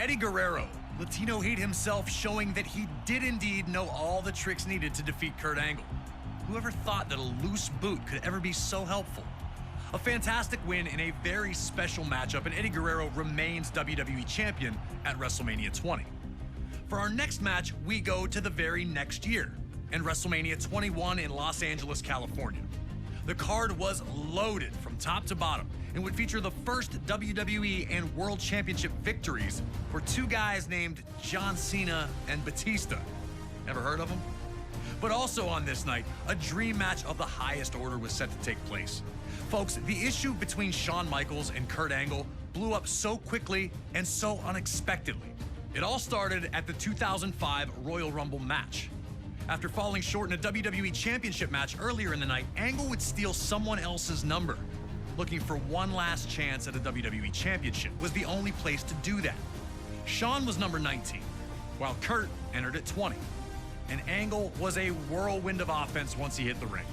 Eddie Guerrero, Latino Heat himself, showing that he did indeed know all the tricks needed to defeat Kurt Angle. Whoever thought that a loose boot could ever be so helpful? A fantastic win in a very special matchup, and Eddie Guerrero remains WWE Champion at WrestleMania 20. For our next match, we go to the very next year, and WrestleMania 21 in Los Angeles, California. The card was loaded from top to bottom and would feature the first WWE and World Championship victories for two guys named John Cena and Batista. Ever heard of them? But also on this night, a dream match of the highest order was set to take place. Folks, the issue between Shawn Michaels and Kurt Angle blew up so quickly and so unexpectedly. It all started at the 2005 Royal Rumble match. After falling short in a WWE Championship match earlier in the night, Angle would steal someone else's number. Looking for one last chance at a WWE Championship was the only place to do that. Shawn was number 19, while Kurt entered at 20. And Angle was a whirlwind of offense once he hit the ring.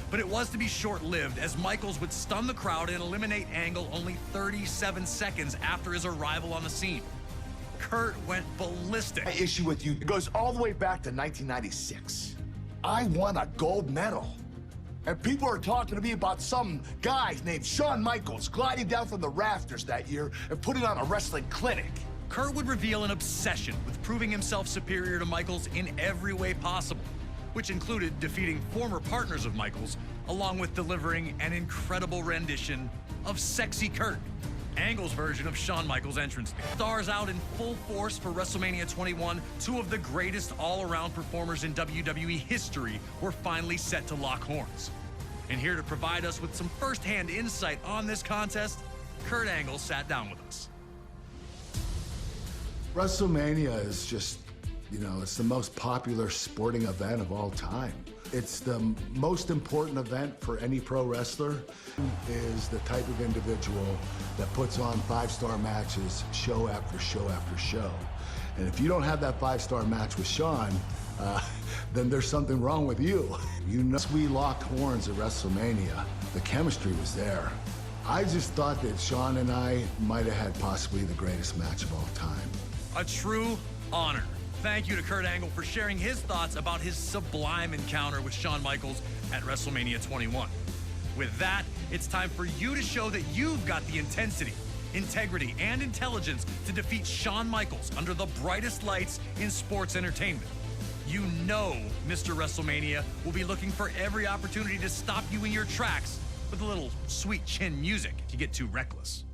But it was to be short-lived, as Michaels would stun the crowd and eliminate Angle only 37 seconds after his arrival on the scene. Kurt went ballistic. My issue with you goes all the way back to 1996. I won a gold medal. And people are talking to me about some guy named Shawn Michaels gliding down from the rafters that year and putting on a wrestling clinic. Kurt would reveal an obsession with proving himself superior to Michaels in every way possible, which included defeating former partners of Michaels, along with delivering an incredible rendition of Sexy Kurt, Angle's version of Shawn Michaels' entrance. Stars out in full force for WrestleMania 21, two of the greatest all-around performers in WWE history were finally set to lock horns. And here to provide us with some first-hand insight on this contest, Kurt Angle sat down with us. WrestleMania is just, it's the most popular sporting event of all time. It's the most important event for any pro wrestler. Is the type of individual that puts on five-star matches show after show after show. And if you don't have that five-star match with Shawn, then there's something wrong with you. We locked horns at WrestleMania. The chemistry was there. I just thought that Shawn and I might have had possibly the greatest match of all time. A true honor. Thank you to Kurt Angle for sharing his thoughts about his sublime encounter with Shawn Michaels at WrestleMania 21. With that, it's time for you to show that you've got the intensity, integrity, and intelligence to defeat Shawn Michaels under the brightest lights in sports entertainment. You know Mr. WrestleMania will be looking for every opportunity to stop you in your tracks with a little sweet chin music if you get too reckless.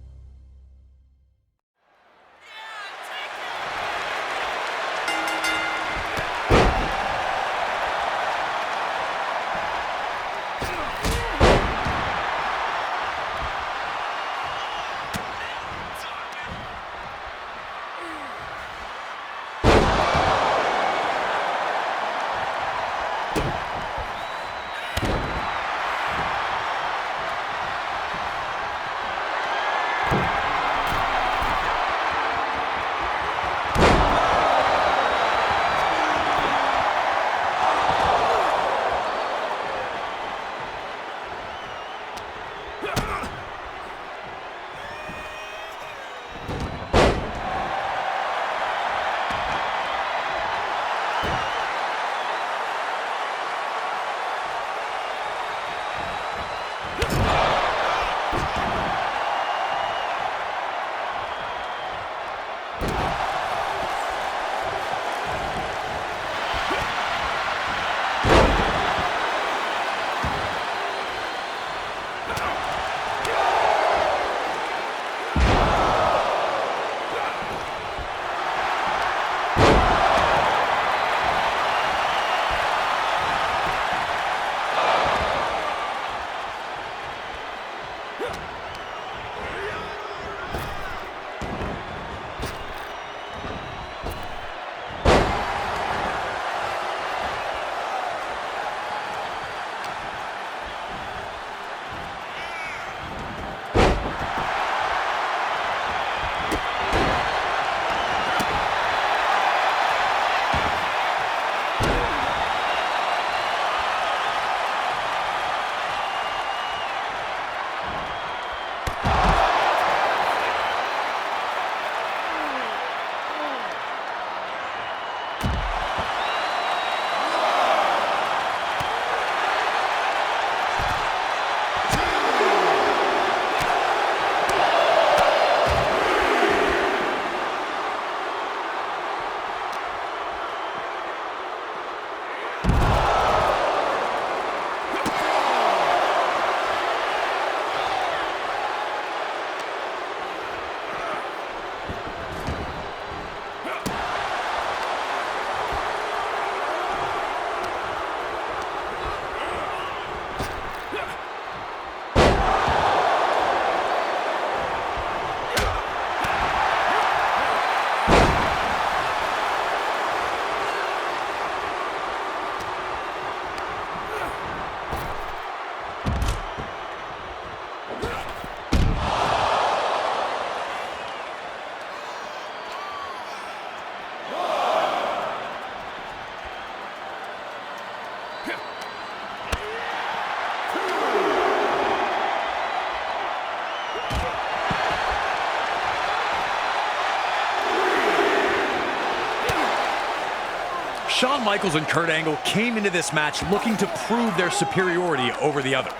Shawn Michaels and Kurt Angle came into this match looking to prove their superiority over the other.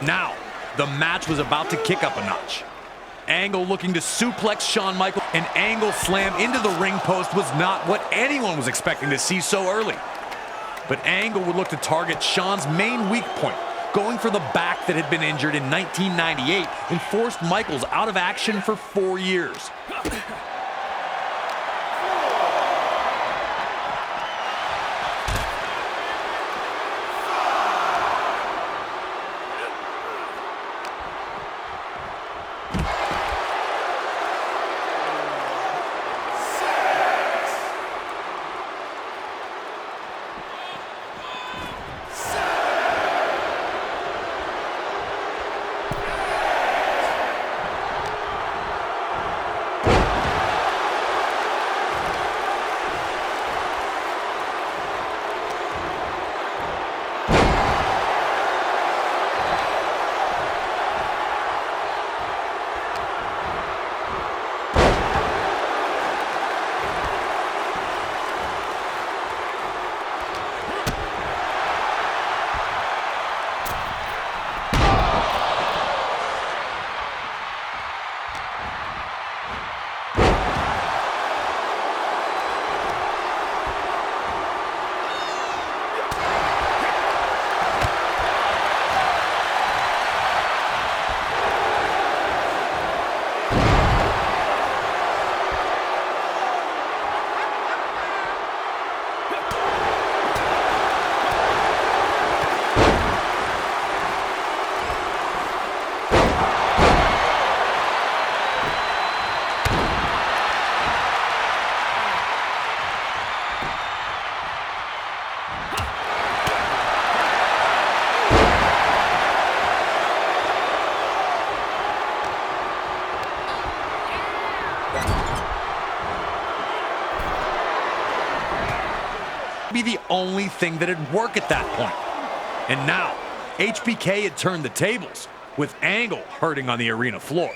Now, the match was about to kick up a notch. Angle looking to suplex Shawn Michaels. An Angle slam into the ring post was not what anyone was expecting to see so early. But Angle would look to target Shawn's main weak point, going for the back that had been injured in 1998 and forced Michaels out of action for 4 years. Be the only thing that'd work at that point. And now, HBK had turned the tables, with Angle hurting on the arena floor.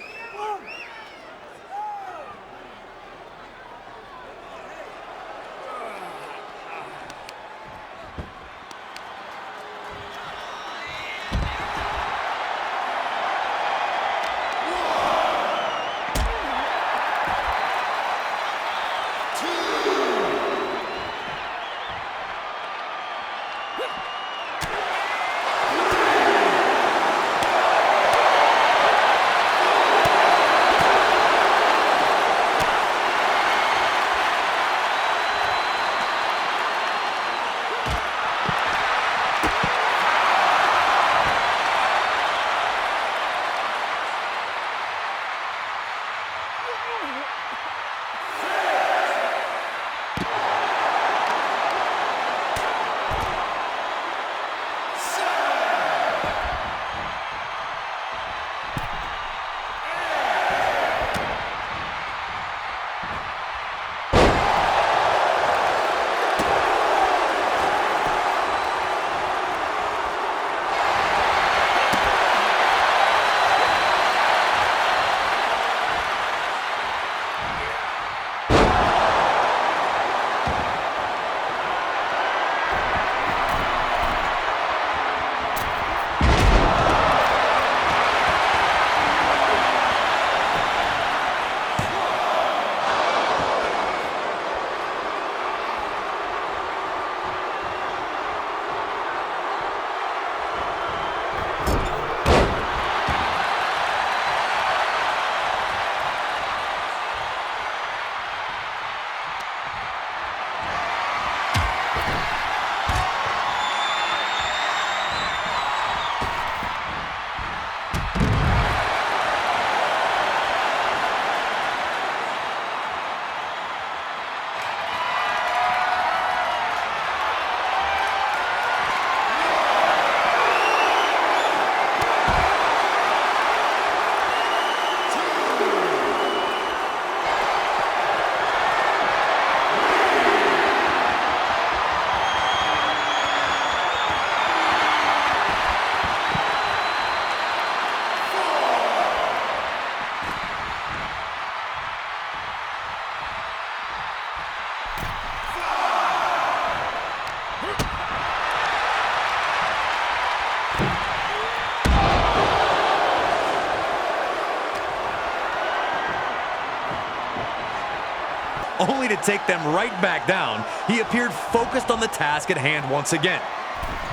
only to take them right back down, he appeared focused on the task at hand once again.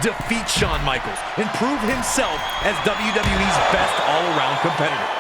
Defeat Shawn Michaels and prove himself as WWE's best all-around competitor.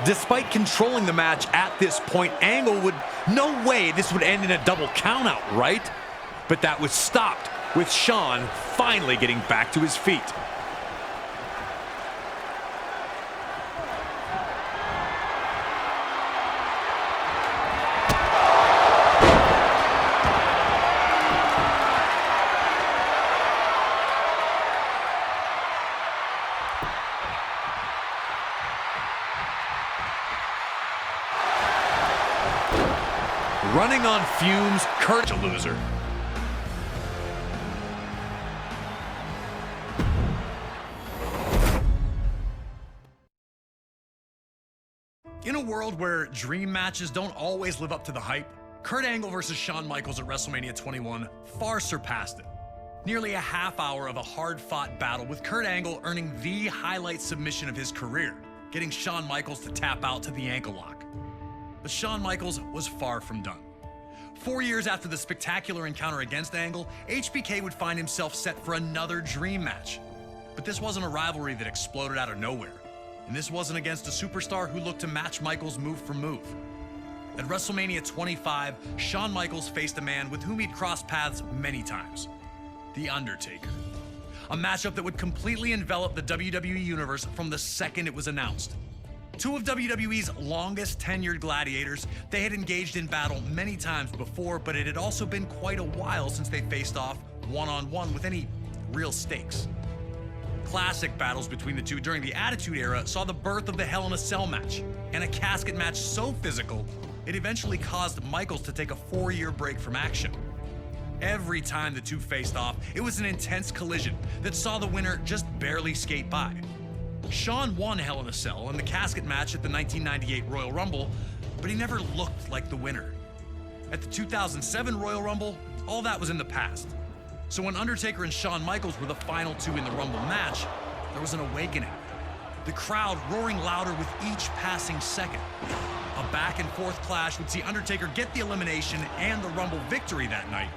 Despite controlling the match at this point, Angle would, no way this would end in a double countout, right? But that was stopped with Shawn finally getting back to his feet. Running on fumes, Kurt's a loser. In a world where dream matches don't always live up to the hype, Kurt Angle versus Shawn Michaels at WrestleMania 21 far surpassed it. Nearly a half hour of a hard-fought battle with Kurt Angle earning the highlight submission of his career, getting Shawn Michaels to tap out to the ankle lock. But Shawn Michaels was far from done. 4 years after the spectacular encounter against Angle, HBK would find himself set for another dream match. But this wasn't a rivalry that exploded out of nowhere. And this wasn't against a superstar who looked to match Michaels move for move. At WrestleMania 25, Shawn Michaels faced a man with whom he'd crossed paths many times, The Undertaker. A matchup that would completely envelop the WWE Universe from the second it was announced. Two of WWE's longest tenured gladiators, they had engaged in battle many times before, but it had also been quite a while since they faced off one-on-one with any real stakes. Classic battles between the two during the Attitude Era saw the birth of the Hell in a Cell match, and a casket match so physical, it eventually caused Michaels to take a 4-year break from action. Every time the two faced off, it was an intense collision that saw the winner just barely skate by. Shawn won Hell in a Cell in the casket match at the 1998 Royal Rumble, but he never looked like the winner. At the 2007 Royal Rumble, all that was in the past. So when Undertaker and Shawn Michaels were the final two in the Rumble match, there was an awakening. The crowd roaring louder with each passing second. A back and forth clash would see Undertaker get the elimination and the Rumble victory that night,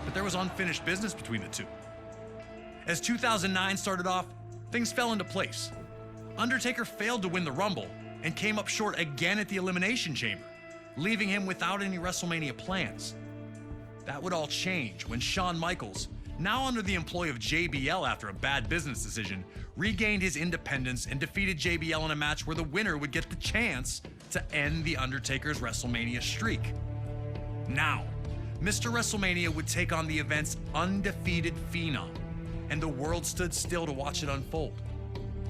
but there was unfinished business between the two. As 2009 started off, things fell into place. Undertaker failed to win the Rumble and came up short again at the Elimination Chamber. leaving him without any WrestleMania plans. That would all change when Shawn Michaels, now under the employ of JBL after a bad business decision, regained his independence and defeated JBL in a match where the winner would get the chance to end The Undertaker's WrestleMania streak. Now, Mr. WrestleMania would take on the event's undefeated phenom, and the world stood still to watch it unfold.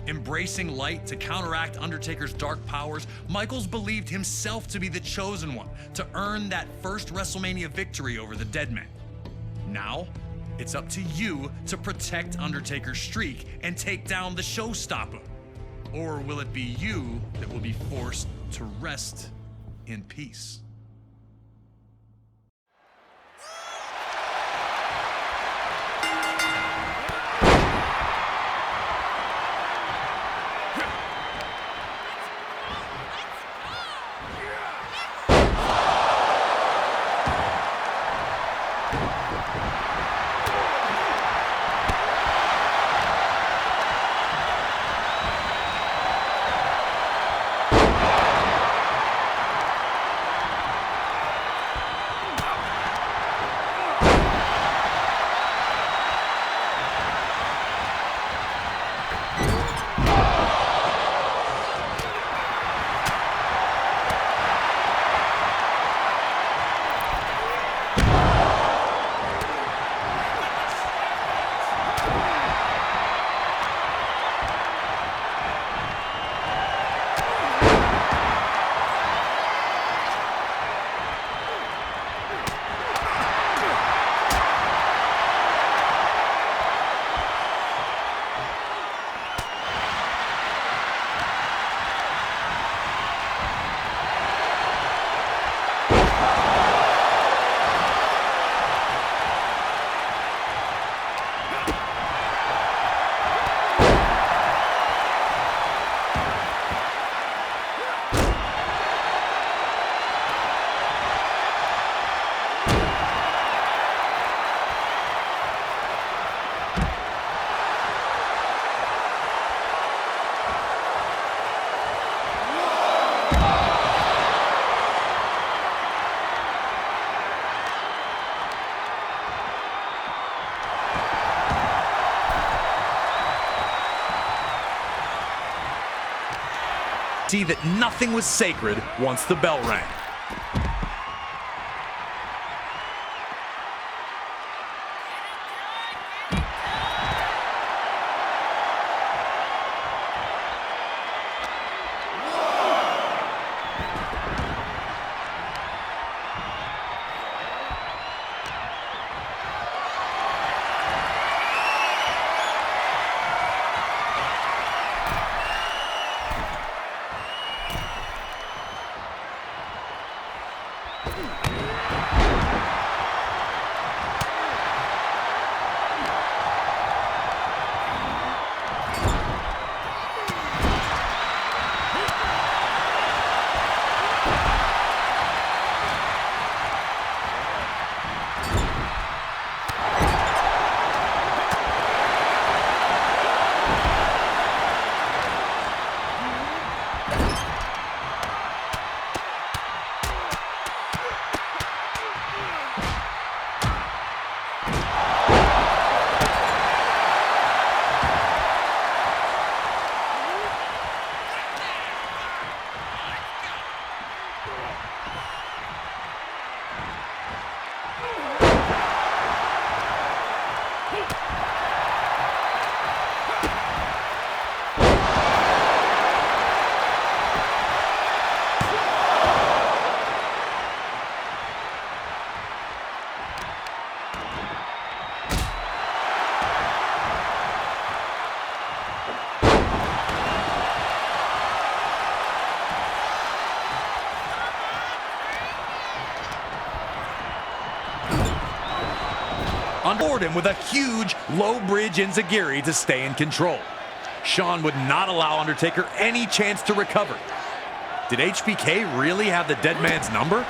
Embracing light to counteract Undertaker's dark powers, Michaels believed himself to be the chosen one to earn that first WrestleMania victory over the Dead Man. Now, it's up to you to protect Undertaker's streak and take down the showstopper. Or will it be you that will be forced to rest in peace? See that nothing was sacred once the bell rang. Onboard him with a huge low bridge enziguri to stay in control. Shawn would not allow Undertaker any chance to recover. Did HBK really have the Dead Man's number?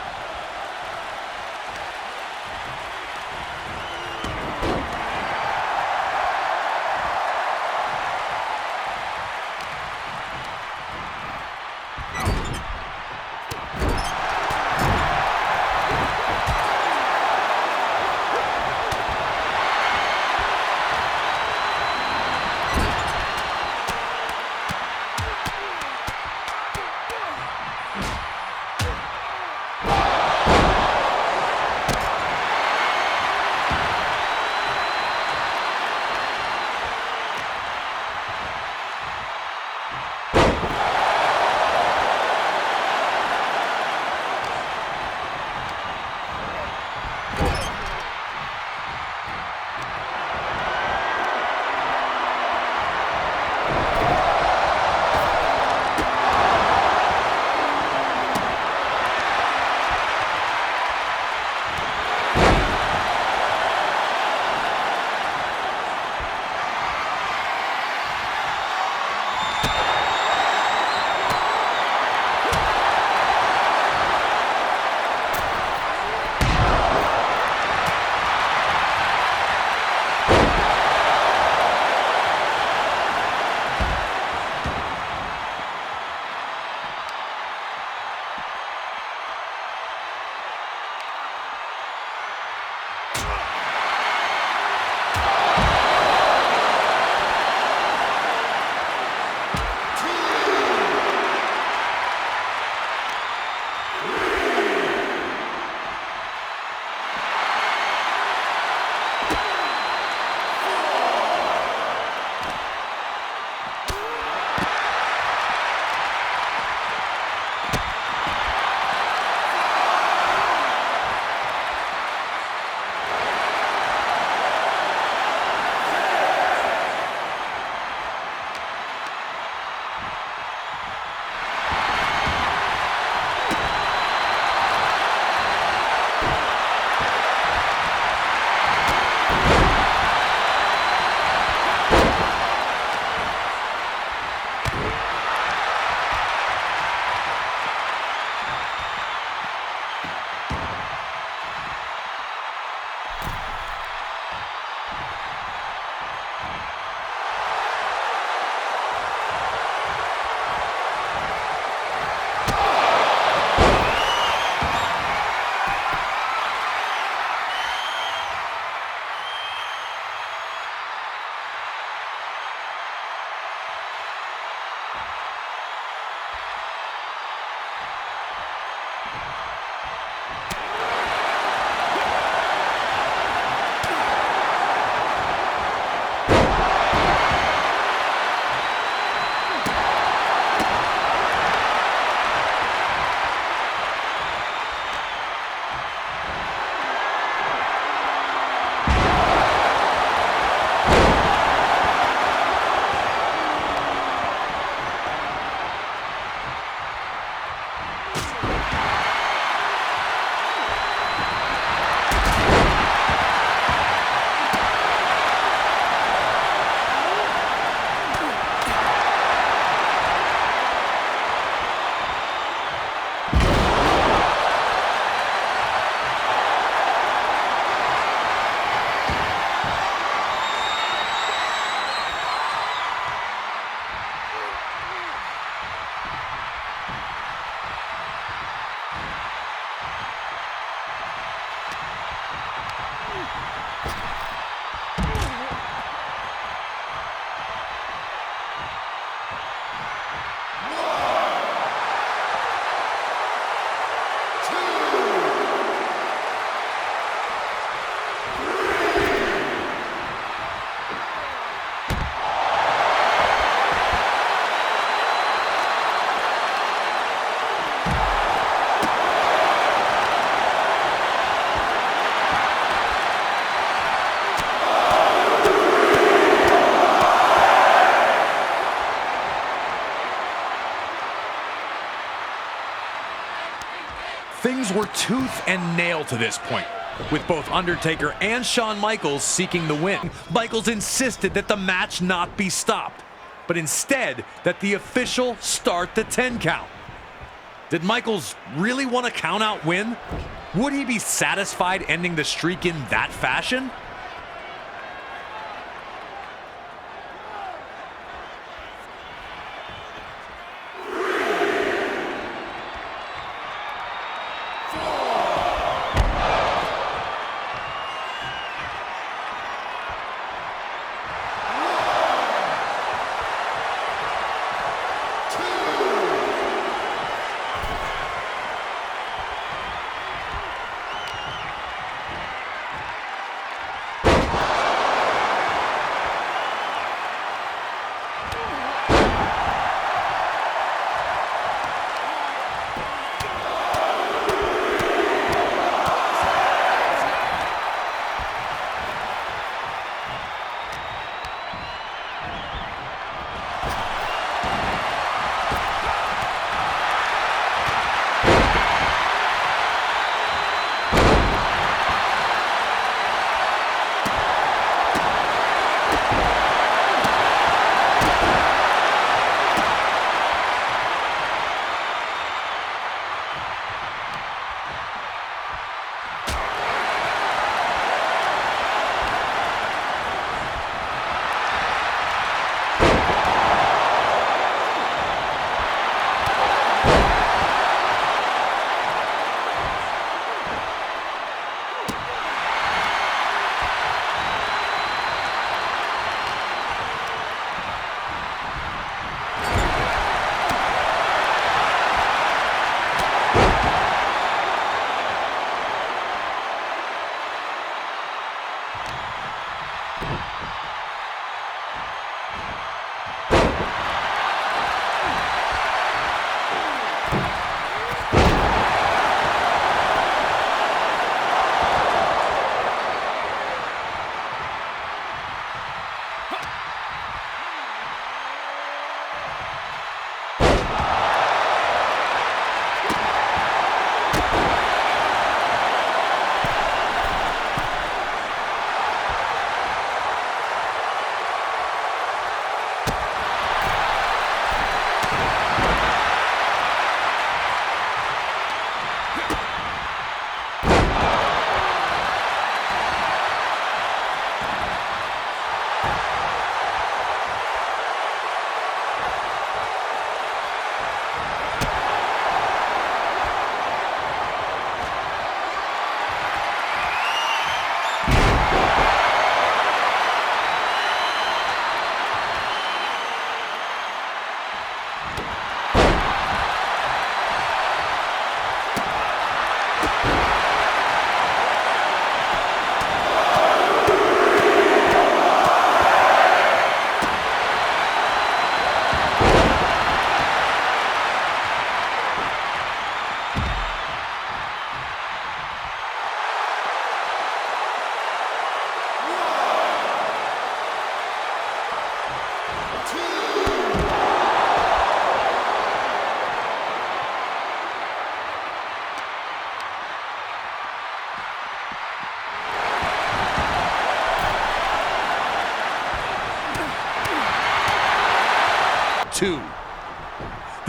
Things were tooth and nail to this point, with both Undertaker and Shawn Michaels seeking the win. Michaels insisted that the match not be stopped, but instead that the official start the 10 count. Did Michaels really want a count-out win? Would he be satisfied ending the streak in that fashion?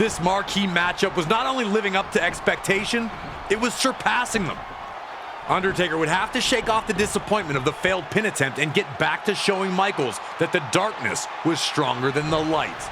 This marquee matchup was not only living up to expectation, it was surpassing them. Undertaker would have to shake off the disappointment of the failed pin attempt and get back to showing Michaels that the darkness was stronger than the light.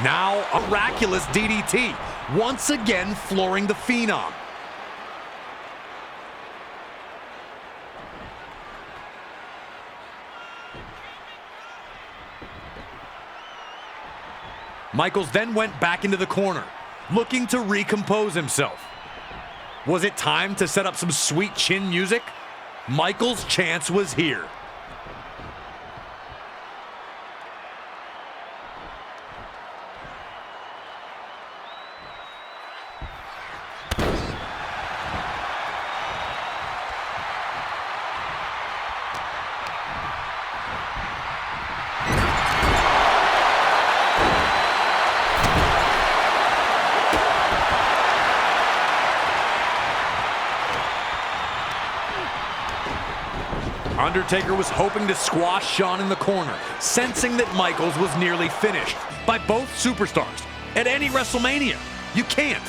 Now a miraculous DDT, once again flooring the Phenom. Michaels then went back into the corner, looking to recompose himself. Was it time to set up some sweet chin music? Michaels' chance was here. Undertaker was hoping to squash Shawn in the corner, sensing that Michaels was nearly finished by both superstars at any WrestleMania. You can't